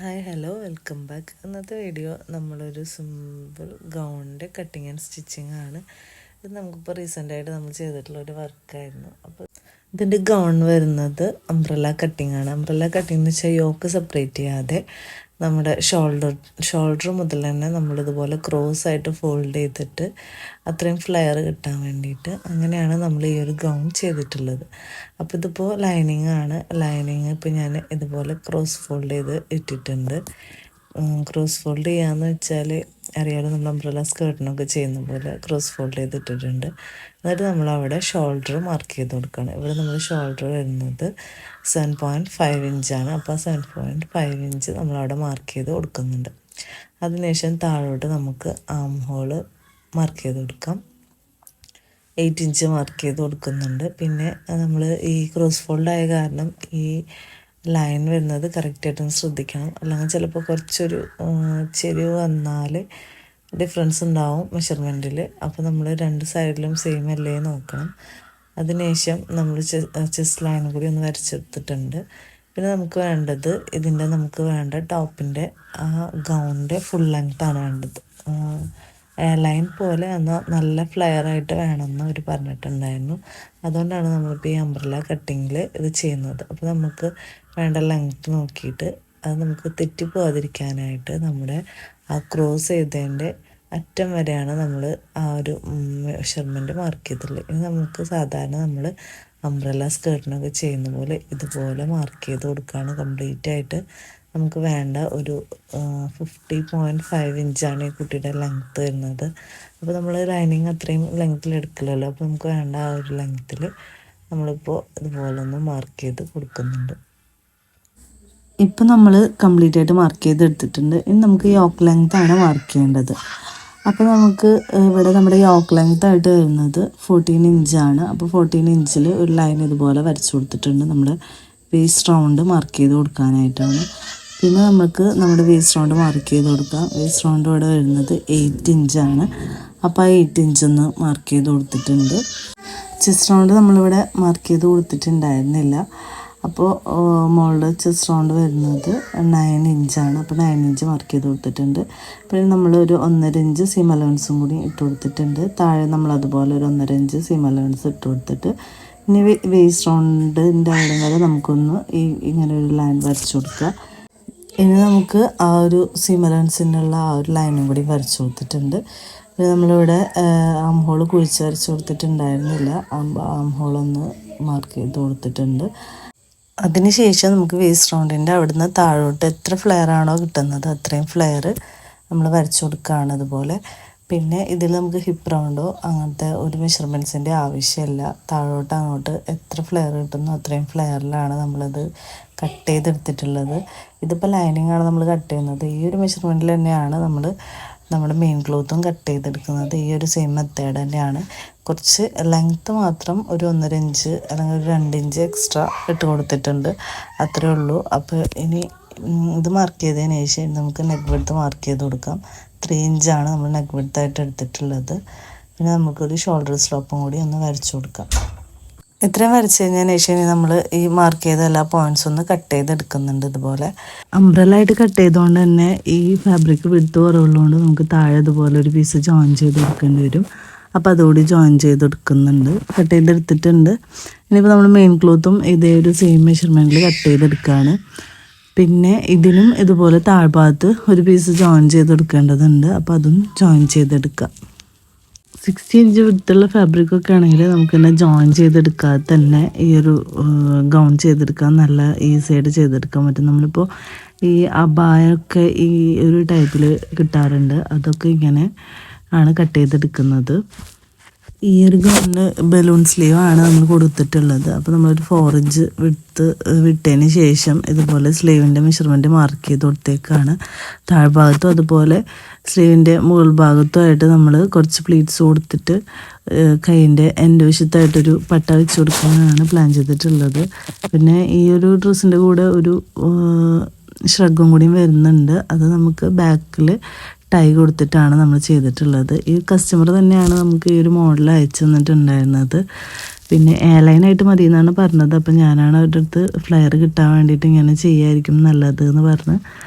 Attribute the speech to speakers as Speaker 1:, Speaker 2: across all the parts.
Speaker 1: Hi hello welcome back. ഇന്നത്തെ video നമ്മളൊരു simple ഗൗണിൻ്റെ cutting and stitching ആണ്. ഇത് നമുക്കിപ്പോൾ റീസെൻ്റായിട്ട് നമ്മൾ ചെയ്തിട്ടുള്ള ഒരു വർക്കായിരുന്നു. അപ്പോൾ ഇതിൻ്റെ ഗൗൺ വരുന്നത് അംബ്രല്ല കട്ടിങ് ആണ്. അംബ്രല്ല കട്ടിങ് എന്ന് വെച്ചാൽ യോക്ക് സെപ്പറേറ്റ് ചെയ്യാതെ നമ്മുടെ ഷോൾഡർ മുതൽ തന്നെ നമ്മളിതുപോലെ ക്രോസ് ആയിട്ട് ഫോൾഡ് ചെയ്തിട്ട് അത്രയും ഫ്ലെയർ കിട്ടാൻ വേണ്ടിയിട്ട് അങ്ങനെയാണ് നമ്മൾ ഈ ഒരു ഗൗൺ ചെയ്തിട്ടുള്ളത്. അപ്പോൾ ഇതിപ്പോൾ ലൈനിങ് ആണ്. ലൈനിങ് ഇപ്പോൾ ഞാൻ ഇതുപോലെ ക്രോസ് ഫോൾഡ് ചെയ്ത് ഇട്ടിട്ടുണ്ട്. ക്രോസ് ഫോൾഡ് ചെയ്യാന്ന് വെച്ചാൽ അറിയാലോ, നമ്മൾ അംബ്രല്ല സ്കേർട്ടിനൊക്കെ ചെയ്യുന്ന പോലെ ക്രോസ് ഫോൾഡ് ചെയ്തിട്ടിട്ടുണ്ട്. എന്നിട്ട് നമ്മളവിടെ ഷോൾഡർ മാർക്ക് ചെയ്ത് കൊടുക്കുകയാണ്. ഇവിടെ നമ്മൾ ഷോൾഡർ വരുന്നത് 7.5 ഇഞ്ചാണ്. അപ്പോൾ 7.5 ഇഞ്ച് നമ്മളവിടെ മാർക്ക് ചെയ്ത് കൊടുക്കുന്നുണ്ട്. അതിനുശേഷം താഴോട്ട് നമുക്ക് ആം ഹോള് മാർക്ക് ചെയ്ത് കൊടുക്കാം. 8 ഇഞ്ച് മാർക്ക് ചെയ്ത് കൊടുക്കുന്നുണ്ട്. പിന്നെ നമ്മൾ ഈ ക്രോസ് ഫോൾഡ് ആയ കാരണം ഈ ലൈൻ വരുന്നത് കറക്റ്റായിട്ടൊന്ന് ശ്രദ്ധിക്കണം. അല്ലെങ്കിൽ ചിലപ്പോൾ കുറച്ചൊരു ചെരിവ് വന്നാൽ ഡിഫറൻസ് ഉണ്ടാവും മെഷർമെൻറ്റിൽ. അപ്പോൾ നമ്മൾ രണ്ട് സൈഡിലും സെയിം അല്ലേ നോക്കണം. അതിനുശേഷം നമ്മൾ ചെസ്റ്റ് ലൈൻ കൂടി ഒന്ന് വരച്ചെടുത്തിട്ടുണ്ട്. പിന്നെ നമുക്ക് വേണ്ടത് നമുക്ക് വേണ്ട ടോപ്പിൻ്റെ ആ ഗൗണിൻ്റെ ഫുൾ ലെങ്ത്താണ് വേണ്ടത്. ലൈൻ പോലെ എന്നാൽ നല്ല ഫ്ലെയർ ആയിട്ട് വേണമെന്ന് അവർ പറഞ്ഞിട്ടുണ്ടായിരുന്നു. അതുകൊണ്ടാണ് നമ്മളിപ്പോൾ ഈ അംബ്രല്ല കട്ടിങ്ങിൽ ഇത് ചെയ്യുന്നത്. അപ്പോൾ നമുക്ക് വേണ്ട ലെങ്ത്ത് നോക്കിയിട്ട് അത് നമുക്ക് തെറ്റിപ്പോകാതിരിക്കാനായിട്ട് നമ്മുടെ ആ ക്രോസ് ചെയ്തതിൻ്റെ അറ്റം വരെയാണ് നമ്മൾ ആ ഒരു മെഷർമെൻറ്റ് മാർക്ക് ചെയ്തിട്ടുള്ളത്. ഇനി നമുക്ക് സാധാരണ നമ്മൾ അംബ്രല്ല സ്കേർട്ടിനൊക്കെ ചെയ്യുന്ന പോലെ ഇതുപോലെ മാർക്ക് ചെയ്ത് കൊടുക്കുകയാണ് കംപ്ലീറ്റ് ആയിട്ട്. നമുക്ക് വേണ്ട ഒരു 50.5 ഇഞ്ചാണ് ഈ കുട്ടിയുടെ ലെങ്ത്ത് വരുന്നത്. അപ്പോൾ നമ്മൾ ലൈനിങ് അത്രയും ലെങ്ത്തിൽ എടുക്കില്ലല്ലോ. അപ്പോൾ നമുക്ക് വേണ്ട ആ ഒരു ലെങ്ത്തിൽ നമ്മളിപ്പോൾ ഇതുപോലെ ഒന്ന് മാർക്ക് ചെയ്ത് കൊടുക്കുന്നുണ്ട്.
Speaker 2: ഇപ്പം നമ്മൾ കംപ്ലീറ്റ് ആയിട്ട് മാർക്ക് ചെയ്തെടുത്തിട്ടുണ്ട്. ഇനി നമുക്ക് യോക്ക് ലെങ്ത് ആണ് മാർക്ക് ചെയ്യേണ്ടത്. അപ്പോൾ നമുക്ക് ഇവിടെ നമ്മുടെ യോക്ക് ലെങ്ത് ആയിട്ട് വരുന്നത് 14 ഇഞ്ചാണ്. അപ്പോൾ 14 ഇഞ്ചിൽ ഒരു ലൈൻ ഇതുപോലെ വരച്ചു കൊടുത്തിട്ടുണ്ട്. നമ്മുടെ വേസ്റ്റ് റൗണ്ട് മാർക്ക് ചെയ്ത് കൊടുക്കാനായിട്ടാണ്. പിന്നെ നമുക്ക് നമ്മുടെ വേസ്റ്റ് റൗണ്ട് മാർക്ക് ചെയ്ത് കൊടുക്കാം. വേസ്റ്റ് റൗണ്ട് ഇവിടെ വരുന്നത് 8 ഇഞ്ചാണ്. അപ്പോൾ ആ 8 ഇഞ്ചൊന്ന് മാർക്ക് ചെയ്ത് കൊടുത്തിട്ടുണ്ട്. ചെസ്റ്റ് റൗണ്ട് നമ്മളിവിടെ മാർക്ക് ചെയ്ത് കൊടുത്തിട്ടുണ്ടായിരുന്നില്ല. അപ്പോൾ മോളുടെ ചെസ്റ്റ് റൗണ്ട് വരുന്നത് 9 ഇഞ്ചാണ്. അപ്പോൾ 9 ഇഞ്ച് മാർക്ക് ചെയ്ത് കൊടുത്തിട്ടുണ്ട്. പിന്നെ നമ്മൾ ഒരു 1.5 ഇഞ്ച് സീം അലവൻസും കൂടി ഇട്ട് കൊടുത്തിട്ടുണ്ട്. താഴെ നമ്മൾ അതുപോലെ ഒരു 1.5 ഇഞ്ച് സീം അലവൻസ് ഇട്ട് കൊടുത്തിട്ട് ഇനി വേസ്റ്റ് റൗണ്ടിൻ്റെ അവിടെ വരെ നമുക്കൊന്ന് ഇങ്ങനെ ഒരു ലൈൻ വരച്ചു കൊടുക്കുക. ഇനി നമുക്ക് ആ ഒരു സീം അലവൻസിനുള്ള ആ ഒരു ലൈനും കൂടി വരച്ചു കൊടുത്തിട്ടുണ്ട്. പിന്നെ നമ്മളിവിടെ ആം ഹോൾ കുഴിച്ച് വരച്ചു കൊടുത്തിട്ടുണ്ടായിരുന്നില്ല. ആം ഹോളൊന്ന് മാർക്ക് ചെയ്ത് കൊടുത്തിട്ടുണ്ട്. അതിനുശേഷം നമുക്ക് വേസ്റ്റ് റൗണ്ടിൻ്റെ അവിടുന്ന് താഴോട്ട് എത്ര ഫ്ലെയർ ആണോ കിട്ടുന്നത് അത്രയും ഫ്ലെയർ നമ്മൾ വരച്ചു കൊടുക്കുകയാണ് അതുപോലെ. പിന്നെ ഇതിൽ നമുക്ക് ഹിപ്പ് റൗണ്ടോ അങ്ങനത്തെ ഒരു മെഷർമെൻറ്റ്സിൻ്റെ ആവശ്യമില്ല. താഴോട്ട് അങ്ങോട്ട് എത്ര ഫ്ലെയർ കിട്ടുന്നോ അത്രയും ഫ്ലെയറിലാണ് നമ്മളത് കട്ട് ചെയ്തെടുത്തിട്ടുള്ളത്. ഇതിപ്പോൾ ലൈനിങ്ങാണ് നമ്മൾ കട്ട് ചെയ്യുന്നത്. ഈ ഒരു മെഷർമെൻറ്റിൽ തന്നെയാണ് നമ്മൾ നമ്മുടെ മെയിൻ ക്ലോത്തും കട്ട് ചെയ്തെടുക്കുന്നത്. ഈ ഒരു സെയിം മെത്തേഡ് തന്നെയാണ്. കുറച്ച് ലെങ്ത്ത് മാത്രം ഒരു 1.5 ഇഞ്ച് അല്ലെങ്കിൽ ഒരു 2 ഇഞ്ച് എക്സ്ട്രാ ഇട്ട് കൊടുത്തിട്ടുണ്ട്, അത്രേ ഉള്ളൂ. അപ്പോൾ ഇനി ഇത് മാർക്ക് ചെയ്തതിന് ശേഷം നമുക്ക് നെക്ക് വിഡ്ത്ത് മാർക്ക് ചെയ്ത് കൊടുക്കാം. 3 ഇഞ്ചാണ് നമ്മൾ നെക്ക് വിഡ്ത്തായിട്ട് എടുത്തിട്ടുള്ളത്. പിന്നെ നമുക്കൊരു ഷോൾഡർ സ്ലോപ്പും കൂടി ഒന്ന് വരച്ചു കൊടുക്കാം. ഇത്രയും വരച്ച് കഴിഞ്ഞതിന് ശേഷം നമ്മൾ ഈ മാർക്ക് ചെയ്ത എല്ലാ പോയിൻറ്റ്സ് ഒന്ന് കട്ട് ചെയ്തെടുക്കുന്നുണ്ട്. ഇതുപോലെ അംബ്രല്ല ആയിട്ട് കട്ട് ചെയ്തുകൊണ്ട് തന്നെ ഈ ഫാബ്രിക് വിഡ്ത്ത് കുറവുള്ളതുകൊണ്ട് നമുക്ക് താഴെ ഇതുപോലെ ഒരു പീസ് ജോയിൻ ചെയ്ത് കൊടുക്കേണ്ടി വരും. അപ്പോൾ അതുകൂടി ജോയിൻ ചെയ്തെടുക്കുന്നുണ്ട്. കട്ട് ചെയ്തെടുത്തിട്ടുണ്ട്. ഇനിയിപ്പോൾ നമ്മൾ മെയിൻ ക്ലോത്തും ഇതേ ഒരു സെയിം മെഷർമെൻറ്റിൽ കട്ട് ചെയ്തെടുക്കുകയാണ്. പിന്നെ ഇതിനും ഇതുപോലെ താഴ്ഭാഗത്ത് ഒരു പീസ് ജോയിൻ ചെയ്തെടുക്കേണ്ടതുണ്ട്. അപ്പോൾ അതും ജോയിൻ ചെയ്തെടുക്കാം. 60 ഇഞ്ച് വിട്ടുള്ള ഫാബ്രിക്കൊക്കെ ആണെങ്കിൽ നമുക്ക് തന്നെ ജോയിൻ ചെയ്തെടുക്കാതെ തന്നെ ഈ ഒരു ഗൗൺ ചെയ്തെടുക്കാൻ നല്ല ഈസി ആയിട്ട് ചെയ്തെടുക്കാൻ പറ്റും. നമ്മളിപ്പോൾ ഈ അബായൊക്കെ ഈ ഒരു ടൈപ്പിൽ കിട്ടാറുണ്ട്. അതൊക്കെ ഇങ്ങനെ ആണ് കട്ട് ചെയ്തെടുക്കുന്നത്. ഈ ഒരു ഗൗണിന് ബലൂൺ സ്ലീവാണ് നമ്മൾ കൊടുത്തിട്ടുള്ളത്. അപ്പോൾ നമ്മളൊരു 4 ഇഞ്ച് വിട്ടതിന് ശേഷം ഇതുപോലെ സ്ലീവിൻ്റെ മെഷർമെൻറ്റ് മാർക്ക് ചെയ്ത് കൊടുത്തേക്കാണ്. താഴ്ഭാഗത്തും അതുപോലെ സ്ലീവിൻ്റെ മുകൾ ഭാഗത്തുമായിട്ട് നമ്മൾ കുറച്ച് പ്ലീറ്റ്സ് കൊടുത്തിട്ട് കൈയിൻ്റെ എൻ്റെ വശത്തായിട്ടൊരു പട്ട വെച്ച് കൊടുക്കാനാണ് പ്ലാൻ ചെയ്തിട്ടുള്ളത്. പിന്നെ ഈ ഒരു ഡ്രസ്സിൻ്റെ കൂടെ ഒരു ഷ്രഗും കൂടി വരുന്നുണ്ട്. അത് നമുക്ക് ബാക്കിൽ ടൈ കൊടുത്തിട്ടാണ് നമ്മൾ ചെയ്തിട്ടുള്ളത്. ഈ കസ്റ്റമർ തന്നെയാണ് നമുക്ക് ഈ ഒരു മോഡൽ അയച്ചു തന്നിട്ടുണ്ടായിരുന്നത്. പിന്നെ എയർലൈനായിട്ട് മതി എന്നാണ് പറഞ്ഞത്. അപ്പോൾ ഞാനാണ് അവരുടെ അടുത്ത് ഫ്ലെയർ കിട്ടാൻ വേണ്ടിയിട്ട് ഇങ്ങനെ ചെയ്യായിരിക്കും നല്ലത് എന്ന് പറഞ്ഞ്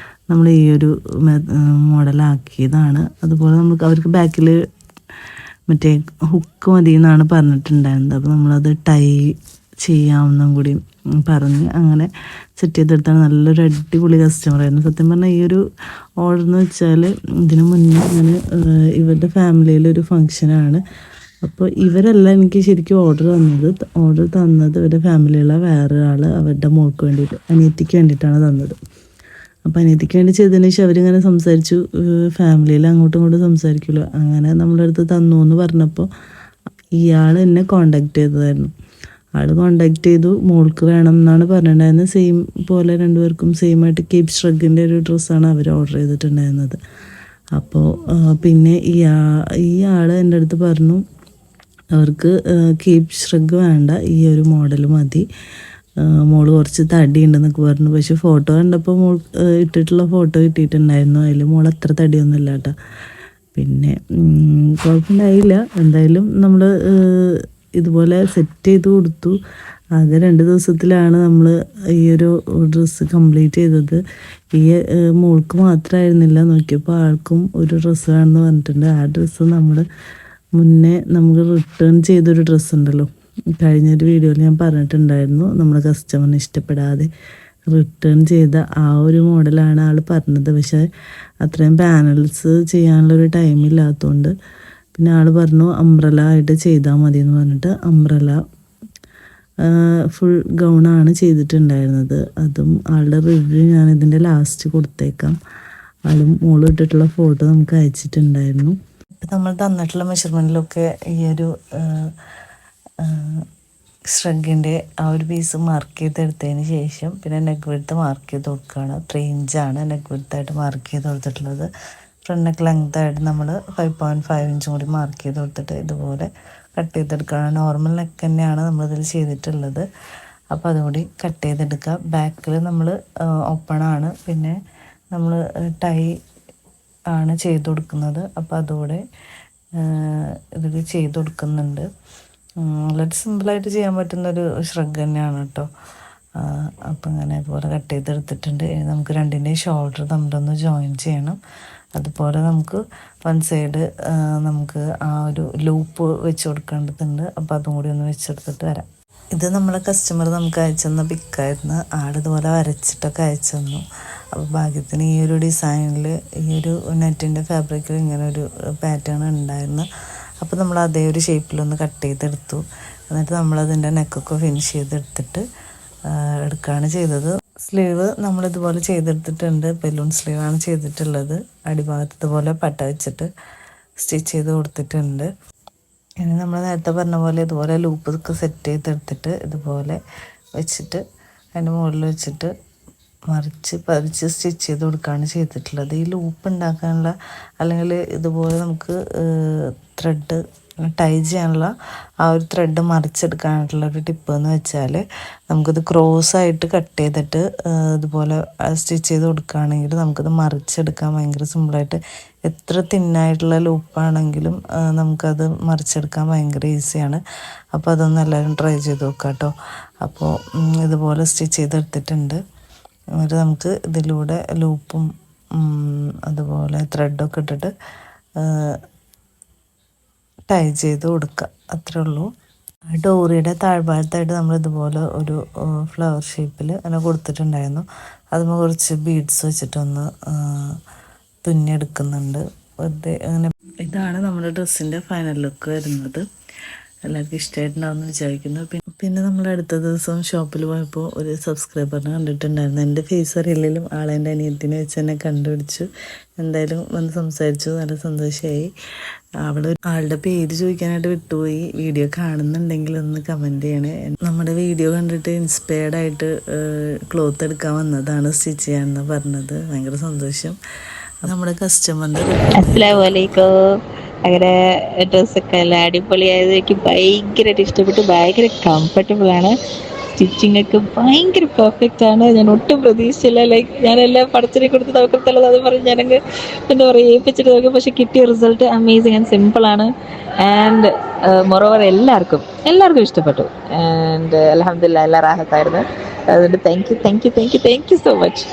Speaker 2: നമ്മൾ ഈ ഒരു മോഡലാക്കിയതാണ്. അതുപോലെ നമുക്ക് അവർക്ക് ബാക്കിൽ മറ്റേ ഹുക്ക് മതി എന്നാണ് പറഞ്ഞിട്ടുണ്ടായിരുന്നത്. അപ്പോൾ നമ്മളത് ടൈ ചെയ്യാവുന്നതും കൂടി പറഞ്ഞ് അങ്ങനെ സെറ്റ് ചെയ്തെടുത്താണ്. നല്ലൊരു അടിപൊളി കസ്റ്റമറായിരുന്നു. സത്യം പറഞ്ഞാൽ ഈ ഒരു ഓർഡർ എന്ന് വെച്ചാൽ ഇതിനു മുന്നേ ഞാൻ ഇവരുടെ ഫാമിലിയിലൊരു ഫങ്ഷനാണ്. അപ്പോൾ ഇവരല്ല എനിക്ക് ശരിക്കും ഓർഡർ തന്നത് ഇവരുടെ ഫാമിലിയുള്ള വേറൊരാൾ അവരുടെ മോൾക്ക് വേണ്ടിയിട്ട്, അനിയത്തിക്ക് വേണ്ടിയിട്ടാണ് തന്നത്. അപ്പോൾ അനിയത്തിക്ക് വേണ്ടി ചെയ്തതിന് ശേഷം അവരിങ്ങനെ സംസാരിച്ചു, ഫാമിലിയിൽ അങ്ങോട്ടും ഇങ്ങോട്ടും സംസാരിക്കുമല്ലോ, അങ്ങനെ നമ്മുടെ അടുത്ത് തന്നു എന്ന് പറഞ്ഞപ്പോൾ ഇയാൾ എന്നെ കോണ്ടാക്ട് ചെയ്തതായിരുന്നു. ആൾ കോണ്ടാക്ട് ചെയ്തു, മോൾക്ക് വേണം എന്നാണ് പറഞ്ഞിട്ടുണ്ടായിരുന്നത്. സെയിം പോലെ രണ്ടുപേർക്കും സെയിം ആയിട്ട് കേപ്പ് ഷ്രഗിൻ്റെ ഒരു ഡ്രസ്സാണ് അവർ ഓർഡർ ചെയ്തിട്ടുണ്ടായിരുന്നത്. അപ്പോൾ പിന്നെ ഈ ആൾ എൻ്റെ അടുത്ത് പറഞ്ഞു അവർക്ക് കേപ്പ് ഷ്രഗ് വേണ്ട, ഈ ഒരു മോഡൽ മതി, മോള് കുറച്ച് തടി ഉണ്ടെന്നൊക്കെ പറഞ്ഞു. പക്ഷെ ഫോട്ടോ കണ്ടപ്പോൾ മോൾ ഇട്ടിട്ടുള്ള ഫോട്ടോ കിട്ടിയിട്ടുണ്ടായിരുന്നു, അതിൽ മോൾ അത്ര തടിയൊന്നും ഇല്ല കേട്ടോ. പിന്നെ കുഴപ്പമുണ്ടായില്ല. എന്തായാലും നമ്മൾ ഇതുപോലെ സെറ്റ് ചെയ്ത് കൊടുത്തു. ആകെ 2 ദിവസത്തിലാണ് നമ്മൾ ഈ ഒരു ഡ്രസ്സ് കംപ്ലീറ്റ് ചെയ്തത്. ഈ മോൾക്ക് മാത്രമായിരുന്നില്ല, നോക്കിയപ്പോൾ ആൾക്കും ഒരു ഡ്രസ്സ് വേണമെന്ന് പറഞ്ഞിട്ടുണ്ട്. ആ ഡ്രസ്സ് നമ്മൾ മുന്നേ നമുക്ക് റിട്ടേൺ ചെയ്തൊരു ഡ്രസ്സ് ഉണ്ടല്ലോ, കഴിഞ്ഞൊരു വീഡിയോയിൽ ഞാൻ പറഞ്ഞിട്ടുണ്ടായിരുന്നു, നമ്മുടെ കസ്റ്റമറിന് ഇഷ്ടപ്പെടാതെ റിട്ടേൺ ചെയ്ത ആ ഒരു മോഡലാണ് ആൾ പറഞ്ഞത്. പക്ഷേ അത്രയും പാനൽസ് ചെയ്യാനുള്ളൊരു ടൈമില്ലാത്തതുകൊണ്ട് പിന്നെ ആൾ പറഞ്ഞു അംബ്രല ആയിട്ട് ചെയ്താൽ മതി എന്ന് പറഞ്ഞിട്ട് അംബ്രല ഫുൾ ഗൗണാണ് ചെയ്തിട്ടുണ്ടായിരുന്നത്. അതും ആളുടെ റിവ്യൂ ഞാൻ ഇതിൻ്റെ ലാസ്റ്റ് കൊടുത്തേക്കാം. ആളും മോളും ഇട്ടിട്ടുള്ള ഫോട്ടോ നമുക്ക് അയച്ചിട്ടുണ്ടായിരുന്നു. ഇപ്പം നമ്മൾ തന്നിട്ടുള്ള മെഷർമെൻറ്റിലൊക്കെ ഈ ഒരു ഷ്രഗിൻ്റെ ആ ഒരു പീസ് മാർക്ക് ചെയ്തെടുത്തതിന് ശേഷം പിന്നെ നെക്ക് വിഡ്ത്ത് മാർക്ക് ചെയ്ത് കൊടുക്കുകയാണ്. 3 ഇഞ്ചാണ് നെക്ക് വിഡ്ത്തായിട്ട് മാർക്ക് ചെയ്ത് കൊടുത്തിട്ടുള്ളത്. ഫ്രണ്ട് നെക്ക് ലെങ്തായിട്ട് നമ്മൾ 5.5 ഇഞ്ചും കൂടി മാർക്ക് ചെയ്ത് കൊടുത്തിട്ട് ഇതുപോലെ കട്ട് ചെയ്തെടുക്കുകയാണ്. നോർമൽ നെക്ക് തന്നെയാണ് നമ്മളിതിൽ ചെയ്തിട്ടുള്ളത്. അപ്പോൾ അതുകൂടി കട്ട് ചെയ്തെടുക്കുക. ബാക്കിൽ നമ്മൾ ഓപ്പണാണ്, പിന്നെ നമ്മൾ ടൈ ആണ് ചെയ്ത് കൊടുക്കുന്നത്. അപ്പോൾ അതുകൂടെ ഇതിൽ ചെയ്ത് കൊടുക്കുന്നുണ്ട്. വളരെ സിമ്പിളായിട്ട് ചെയ്യാൻ പറ്റുന്നൊരു ഷ്രഗ് തന്നെയാണ് കേട്ടോ. അപ്പം അങ്ങനെ അതുപോലെ കട്ട് ചെയ്തെടുത്തിട്ടുണ്ട്. നമുക്ക് രണ്ടിൻ്റെയും ഷോൾഡർ തമ്മിലൊന്ന് ജോയിൻ ചെയ്യണം. അതുപോലെ നമുക്ക് വൺ സൈഡ് നമുക്ക് ആ ഒരു ലൂപ്പ് വെച്ച് കൊടുക്കേണ്ടതുണ്ട്. അപ്പോൾ അതും കൂടി ഒന്ന് വെച്ചെടുത്തിട്ട് വരാം. ഇത് നമ്മളെ കസ്റ്റമർ നമുക്ക് അയച്ചെന്ന പിക്കായിരുന്നു. ആളിതുപോലെ വരച്ചിട്ടൊക്കെ അയച്ചു തന്നു. അപ്പോൾ ഭാഗ്യത്തിന് ഈ ഒരു ഡിസൈനിൽ ഈ ഒരു നെറ്റിൻ്റെ ഫാബ്രിക്കിൽ ഇങ്ങനെ ഒരു പാറ്റേൺ ഉണ്ടായിരുന്നു. അപ്പോൾ നമ്മൾ അതേ ഒരു ഷേപ്പിലൊന്ന് കട്ട് ചെയ്തെടുത്തു. എന്നിട്ട് നമ്മളതിൻ്റെ നെക്കൊക്കെ ഫിനിഷ് ചെയ്തെടുത്തിട്ട് എടുക്കുകയാണ് ചെയ്തത്. സ്ലീവ് നമ്മളിതുപോലെ ചെയ്തെടുത്തിട്ടുണ്ട്. ബലൂൺ സ്ലീവാണ് ചെയ്തിട്ടുള്ളത്. അടിഭാഗത്ത് ഇതുപോലെ പട്ട വെച്ചിട്ട് സ്റ്റിച്ച് ചെയ്ത് കൊടുത്തിട്ടുണ്ട്. ഇനി നമ്മൾ നേരത്തെ പറഞ്ഞ പോലെ ഇതുപോലെ ലൂപ്പൊക്കെ സെറ്റ് ചെയ്തെടുത്തിട്ട് ഇതുപോലെ വെച്ചിട്ട് അതിൻ്റെ മുകളിൽ വെച്ചിട്ട് മറിച്ച് പതിച്ച് സ്റ്റിച്ച് ചെയ്ത് കൊടുക്കുകയാണ് ചെയ്തിട്ടുള്ളത്. ഈ ലൂപ്പ് ഉണ്ടാക്കാനുള്ള അല്ലെങ്കിൽ ഇതുപോലെ നമുക്ക് ത്രെഡ് ടൈ ചെയ്യാനുള്ള ആ ഒരു ത്രെഡ് മറിച്ചെടുക്കാനായിട്ടുള്ള ഒരു ടിപ്പ് എന്ന് വെച്ചാൽ നമുക്കിത് ക്രോസായിട്ട് കട്ട് ചെയ്തിട്ട് ഇതുപോലെ സ്റ്റിച്ച് ചെയ്ത് കൊടുക്കുകയാണെങ്കിൽ നമുക്കിത് മറിച്ചെടുക്കാൻ ഭയങ്കര സിമ്പിളായിട്ട്, എത്ര തിന്നായിട്ടുള്ള ലൂപ്പാണെങ്കിലും നമുക്കത് മറിച്ചെടുക്കാൻ ഭയങ്കര ഈസിയാണ്. അപ്പോൾ അതൊന്ന് എല്ലാവരും ട്രൈ ചെയ്ത് നോക്കാം കേട്ടോ. അപ്പോൾ ഇതുപോലെ സ്റ്റിച്ച് ചെയ്തെടുത്തിട്ടുണ്ട്. എന്നിട്ട് നമുക്ക് ഇതിലൂടെ ലൂപ്പും അതുപോലെ ത്രെഡൊക്കെ ഇട്ടിട്ട് ടൈ ചെയ്ത് കൊടുക്കുക, അത്രേ ഉള്ളൂ. ഡോറിയുടെ താഴ്ഭാഗത്തായിട്ട് നമ്മൾ ഇതുപോലെ ഒരു ഫ്ലവർ ഷേപ്പിൽ അങ്ങനെ കൊടുത്തിട്ടുണ്ടായിരുന്നു. അതുമ്പോൾ കുറച്ച് ബീഡ്സ് വെച്ചിട്ടൊന്ന് തുന്നിയെടുക്കുന്നുണ്ട് വെറുതെ അങ്ങനെ. ഇതാണ് നമ്മുടെ ഡ്രസ്സിൻ്റെ ഫൈനൽ ലുക്ക് വരുന്നത്. എല്ലാവർക്കും ഇഷ്ടമായിട്ടുണ്ടാവുമെന്ന് വിചാരിക്കുന്നു. പിന്നെ നമ്മൾ അടുത്ത ദിവസം ഷോപ്പിൽ പോയപ്പോൾ ഒരു സബ്സ്ക്രൈബറിനെ കണ്ടിട്ടുണ്ടായിരുന്നു. എൻ്റെ ഫേസ് അറിയില്ലെങ്കിലും ആളെൻ്റെ അനിയത്തിനെ വെച്ച് തന്നെ കണ്ടുപിടിച്ചു. എന്തായാലും വന്ന് സംസാരിച്ചു, നല്ല സന്തോഷമായി. ആളുടെ പേര് ചോദിക്കാനായിട്ട് വിട്ടുപോയി. വീഡിയോ കാണുന്നുണ്ടെങ്കിൽ ഒന്ന് കമൻറ്റ് ചെയ്യണേ. നമ്മുടെ വീഡിയോ കണ്ടിട്ട് ഇൻസ്പയർഡ് ആയിട്ട് ക്ലോത്ത് എടുക്കാൻ വന്നതാണ്, സ്റ്റിച്ച് ചെയ്യാമെന്ന് പറഞ്ഞത്. ഭയങ്കര സന്തോഷം. നമ്മുടെ കസ്റ്റമറിൻ്റെ
Speaker 3: അങ്ങനെ ഡ്രസ്സൊക്കെ എല്ലാം അടിപൊളിയായത്. എനിക്ക് ഭയങ്കരമായിട്ട് ഇഷ്ടപ്പെട്ടു. ഭയങ്കര കംഫർട്ടബിളാണ്. സ്റ്റിച്ചിങ് ഒക്കെ ഭയങ്കര പെർഫെക്റ്റ് ആണ്. ഞാൻ ഒട്ടും പ്രതീക്ഷിച്ചില്ല. ഞാനെല്ലാം പടച്ചിനെ കൊടുത്ത് നോക്കത്തുള്ളത് അത് പറഞ്ഞ് ഞാനങ്ങ് എന്താ പറയുക ഏൽപ്പിച്ചിട്ട് നോക്കി. പക്ഷെ കിട്ടിയ റിസൾട്ട് അമേസിങ് ആൻഡ് സിമ്പിളാണ്. ആൻഡ് മൊറോവർ എല്ലാവർക്കും ഇഷ്ടപ്പെട്ടു. ആൻഡ് അൽഹംദുലില്ലാഹ് എല്ലാ റാഹത്തായിരുന്നു. അതുകൊണ്ട് താങ്ക് യു സോ മച്ച്.